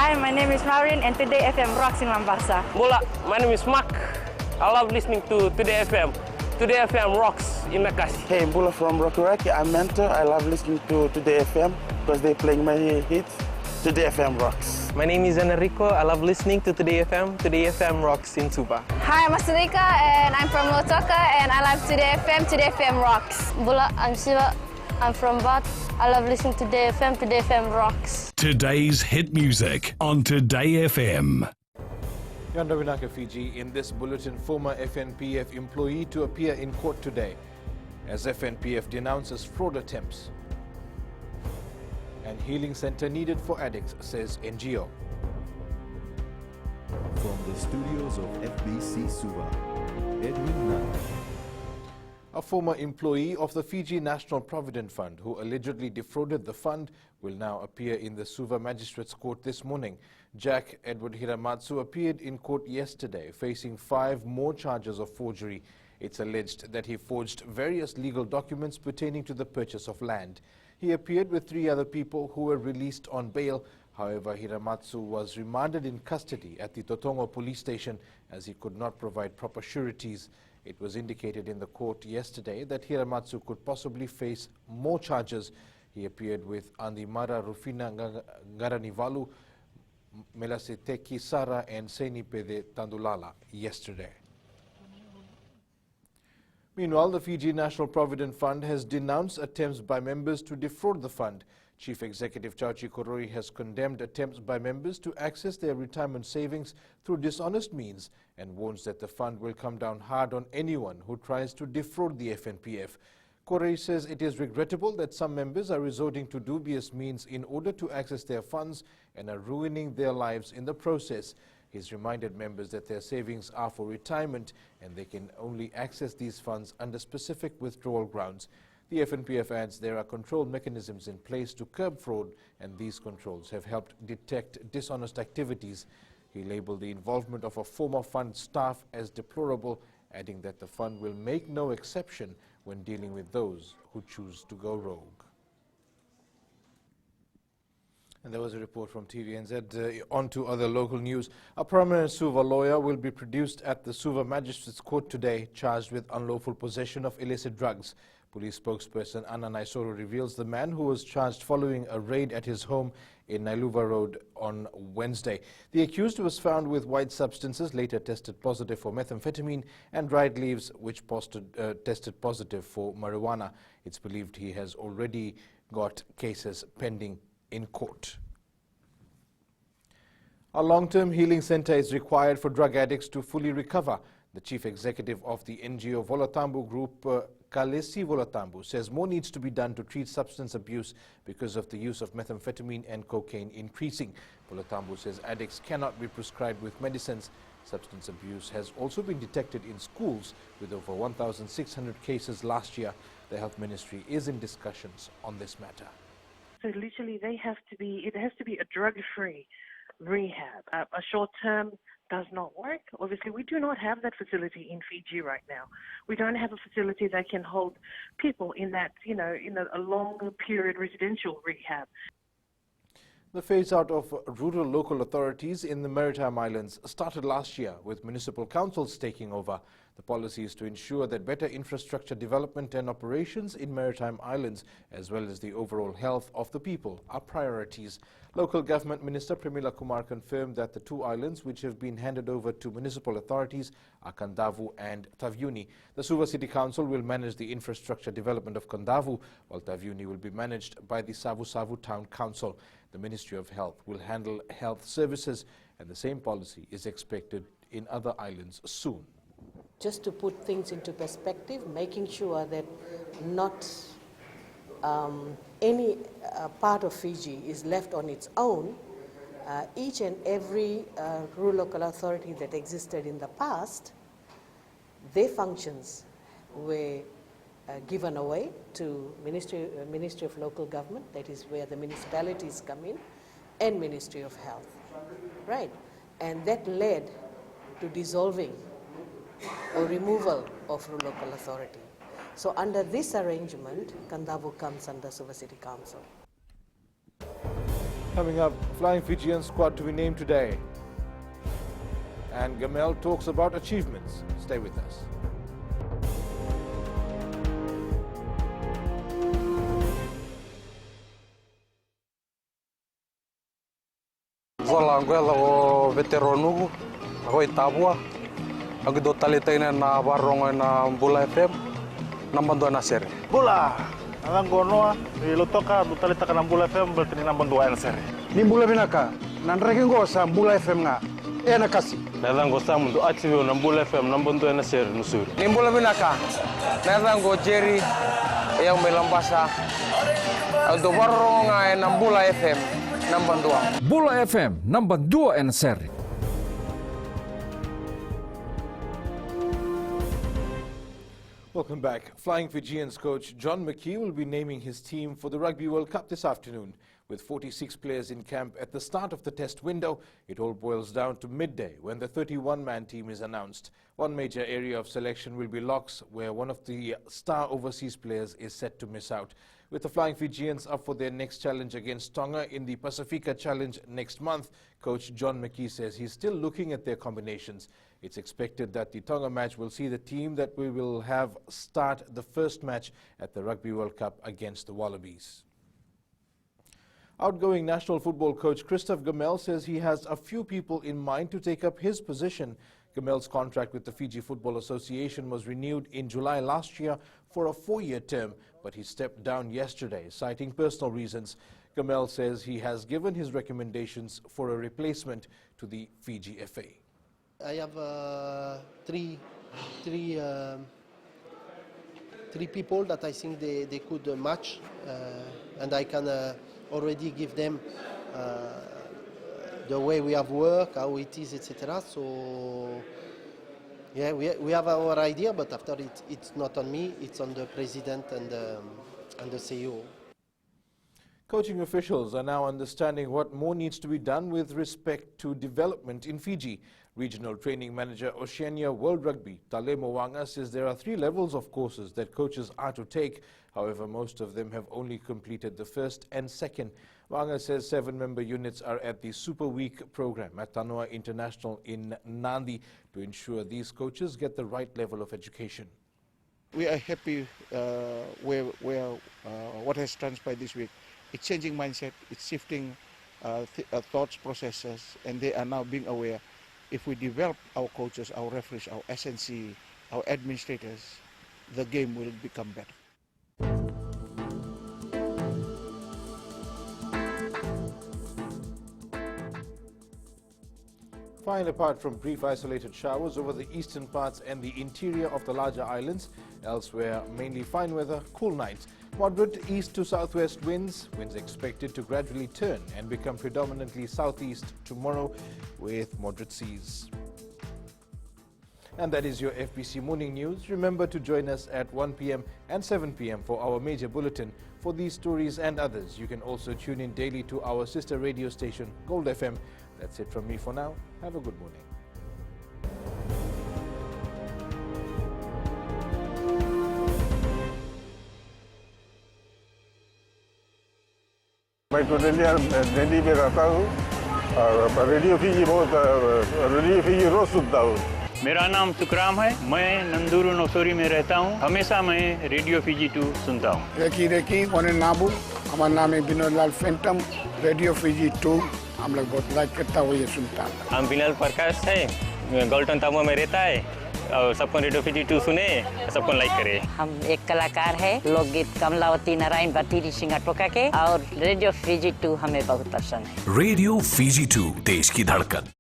Hi, my name is Maureen and today FM rocks in Mombasa. Bola, my name is Mark. I love listening to Today FM. Today FM rocks in Makassi. Hey, Bula from Rugby World Cup. I'm Mentor. I love listening to Today FM because they're playing my hits. Today FM rocks. My name is Enrico. I love listening to Today FM. Today FM rocks in Suba. Hi, I'm Asrika and I'm from Lotoka and I love Today FM. Today FM rocks. Bula, I'm Siva. I'm from Bath. I love listening to Today FM. Today FM rocks. Today's hit music on Today FM. Yandawinaka, Fiji. In this bulletin, former FNPF employee to appear in court today as FNPF denounces fraud attempts. And healing center needed for addicts, says NGO. From the studios of FBC Suva, Edwin Nunn. A former employee of the Fiji National Provident Fund who allegedly defrauded the fund will now appear in the Suva Magistrates Court this morning. Jack Edward Hiramatsu appeared in court yesterday, facing 5 more charges of forgery. It's alleged that he forged various legal documents pertaining to the purchase of land. He appeared with 3 other people who were released on bail. However, Hiramatsu was remanded in custody at the Totongo police station as he could not provide proper sureties. It was indicated in the court yesterday that Hiramatsu could possibly face more charges. He appeared with Andimara Rufina Garanivalu, Melaseteki Sara and Senipede Tandulala yesterday. Meanwhile, the Fiji National Provident Fund has denounced attempts by members to defraud the fund. Chief Executive Chauchi Koroi has condemned attempts by members to access their retirement savings through dishonest means and warns that the fund will come down hard on anyone who tries to defraud the FNPF. Koroi says it is regrettable that some members are resorting to dubious means in order to access their funds and are ruining their lives in the process. He's reminded members that their savings are for retirement and they can only access these funds under specific withdrawal grounds. The FNPF adds there are control mechanisms in place to curb fraud, and these controls have helped detect dishonest activities. He labeled the involvement of a former fund staff as deplorable, adding that the fund will make no exception when dealing with those who choose to go rogue. And there was a report from TVNZ. On to other local news. A prominent Suva lawyer will be produced at the Suva Magistrates Court today, charged with unlawful possession of illicit drugs. Police spokesperson Anna Naisoro reveals the man who was charged following a raid at his home in Nailuva Road on Wednesday. The accused was found with white substances, later tested positive for methamphetamine, and dried leaves which tested positive for marijuana. It's believed he has already got cases pending in court. A long-term healing center is required for drug addicts to fully recover. The chief executive of the NGO Volatambu Group, Kalesi Volatambu, says more needs to be done to treat substance abuse because of the use of methamphetamine and cocaine increasing. Volatambu says addicts cannot be prescribed with medicines. Substance abuse has also been detected in schools with over 1,600 cases last year. The Health Ministry is in discussions on this matter. So literally it has to be a drug-free rehab. A short-term does not work. Obviously, we do not have that facility in Fiji right now. We don't have a facility that can hold people in that, in a longer period residential rehab. The phase-out of rural local authorities in the Maritime Islands started last year, with municipal councils taking over. The policy is to ensure that better infrastructure development and operations in Maritime Islands, as well as the overall health of the people, are priorities. Local Government Minister Premila Kumar confirmed that the 2 islands which have been handed over to municipal authorities are Kandavu and Tavyuni. The Suva City Council will manage the infrastructure development of Kandavu, while Tavyuni will be managed by the Savu Savu Town Council. The Ministry of Health will handle health services, and the same policy is expected in other islands soon. Just to put things into perspective, making sure that not any part of Fiji is left on its own. Each and every rural local authority that existed in the past, their functions were given away to Ministry of Local Government, that is where the municipalities come in, and Ministry of Health, right? And that led to dissolving or removal of rural local authority. So under this arrangement, Kandavu comes under Suva City Council. Coming up, Flying Fijian squad to be named today. And Gamel talks about achievements. Stay with us. Zola ngwela o veteranu hoi tabua agi do talitaina na barongo na Bula FM na mando na sere Bula ang gonoa ilotoka do talita na Bula FM bertini na mando na sere ni Bula binaka nan regengo sa Bula FM nga na kasi Nadango samu do active na Bula FM na mando na sere nusur ni Bula binaka nadango Jerry yang melambasa do barongo na Bula FM number 2. Bula FM number 2 en seri. Welcome back. Flying Fijians coach John McKee will be naming his team for the Rugby World Cup this afternoon. With 46 players in camp at the start of the test window, it all boils down to midday when the 31-man team is announced. One major area of selection will be locks, where one of the star overseas players is set to miss out. With the Flying Fijians up for their next challenge against Tonga in the Pacifica Challenge next month, coach John McKee says he's still looking at their combinations. It's expected that the Tonga match will see the team that we will have start the first match at the Rugby World Cup against the Wallabies. Outgoing national football coach Christoph Gamel says he has a few people in mind to take up his position. Gamel's contract with the Fiji Football Association was renewed in July last year for a 4-year term, but he stepped down yesterday, citing personal reasons. Gamel says he has given his recommendations for a replacement to the Fiji FA. I have three people that I think they could match, and I can already give them the way we have work, how it is, etc. So, yeah, we have our idea, but after it's not on me, it's on the president and the CEO. Coaching officials are now understanding what more needs to be done with respect to development in Fiji. Regional Training Manager Oceania World Rugby, Tale Moanga, says there are 3 levels of courses that coaches are to take. However, most of them have only completed the first and second. Wanga says 7-member units are at the Super Week program at Tanoa International in Nandi to ensure these coaches get the right level of education. We are happy what has transpired this week. It's changing mindset, it's shifting thoughts, processes, and they are now being aware. If we develop our coaches, our referees, our SNC, our administrators, the game will become better. Fine, apart from brief isolated showers over the eastern parts and the interior of the larger islands, elsewhere mainly fine weather, cool nights. Moderate east to southwest winds expected to gradually turn and become predominantly southeast tomorrow with moderate seas. And that is your FBC Morning News. Remember to join us at 1 p.m. and 7 p.m. for our major bulletin. For these stories and others, you can also tune in daily to our sister radio station, Gold FM. That's it from me for now. Have a good morning. मैं तो दिल्ली में रहता हूँ और radio Fiji रोज सुनता हूँ। मेरा नाम सुखराम है, मैं नंदूरू नौसोरी में रहता हूँ। हमेशा मैं रेडियो फीजी 2 सुनता हूँ। रेकी वन नाबू, हमारा नाम है विनोद लाल फेंटम। रेडियो फीजी 2 हम लोग बहुत लाइक करता हुआ ये सुनता हूँ। हम विनोद प्रकाश है, गोल्टन ताबू में रहता है और सबको रेडियो फीजी 2 सुने, सबको लाइक करे। हम एक कलाकार है, लोकगीत कमलावती नारायण भट्टी सिंगर टोका के और रेडियो फीजी 2 हमें बहुत पसंद है। रेडियो फीजी 2 देश की धड़कन।